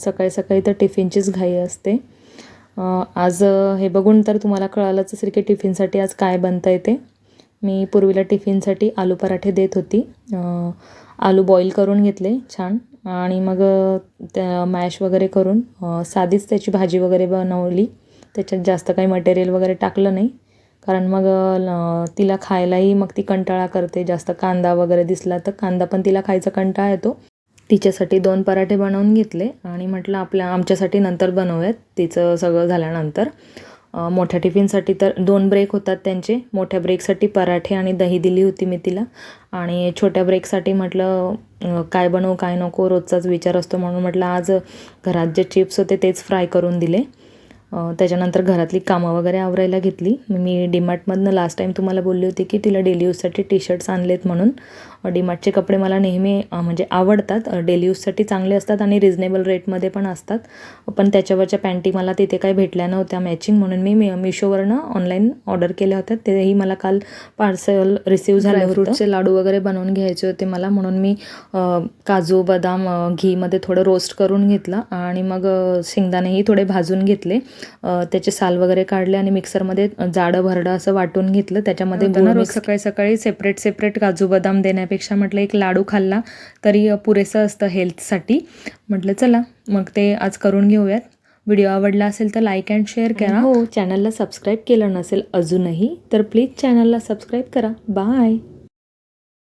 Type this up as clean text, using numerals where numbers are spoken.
सकाळी सकाळी तर टिफिनचीच घाई असते. आज हे बघून तर तुम्हाला कळालंच असेल की टिफिनसाठी आज काय बनतं आहे ते. मी पूर्वीला टिफिनसाठी आलू पराठे देत होती. आलू बॉईल करून घेतले छान आणि मग त्या मॅश वगैरे करून साधीच त्याची भाजी वगैरे बनवली. त्याच्यात जास्त काही मटेरियल वगैरे टाकलं नाही, कारण मग तिला खायलाही मग ती कंटाळा करते. जास्त कांदा वगैरे दिसला तर कांदा पण तिला खायचा कंटाळा येतो. तिच्यासाठी 2 पराठे बनवून घेतले आणि म्हटलं आमच्यासाठी नंतर बनवूयात तिचं सगळं झाल्यानंतर. मोठ्या टिफिनसाठी तर 2 ब्रेक होतात त्यांचे. मोठ्या ब्रेकसाठी पराठे आणि दही दिली होती मी तिला आणि छोट्या ब्रेकसाठी म्हटलं काय बनवू काय नको रोजचाच विचार असतो, म्हणून म्हटलं आज घरात जे चिप्स होते तेच फ्राय करून दिले. त्याच्यानंतर घरातली कामं वगैरे आवरायला घेतली. मी डीमार्टमधनं लास्ट टाईम तुम्हाला बोलली होती की तिला डेली यूजसाठी टी-शर्ट्स आणलेत म्हणून. डीमार्टचे कपडे मला नेहमी म्हणजे आवडतात. डेली यूजसाठी चांगले असतात आणि रिजनेबल रेटमध्ये पण असतात. पण त्याच्यावरच्या पॅन्टी मला तिथे काही भेटल्या नव्हत्या मॅचिंग, म्हणून मी मिशोवरनं ऑनलाईन ऑर्डर केल्या होत्या. तेही मला काल पार्सल रिसीव झालं होतं. फ्रूटचे लाडू वगैरे बनवून घ्यायचे होते मला, म्हणून मी काजू बदाम घीमध्ये थोडं रोस्ट करून घेतलं आणि मग शेंगदाणेही थोडे भाजून घेतले. त्याचे साल वगैरे काढले आणि मिक्सरमध्ये जाडं भरडं असं वाटून घेतलं. त्याच्यामध्ये रोज सकाळी सकाळी सेपरेट काजू बदाम देण्यापेक्षा म्हटलं एक लाडू खाल्ला तरी पुरेसं असतं हेल्थसाठी. म्हटलं चला मग ते आज करून घेऊयात. व्हिडिओ आवडला असेल तर लाईक अँड शेअर करा. हो, चॅनलला सबस्क्राईब केलं नसेल अजूनही तर प्लीज चॅनलला सबस्क्राईब करा. बाय.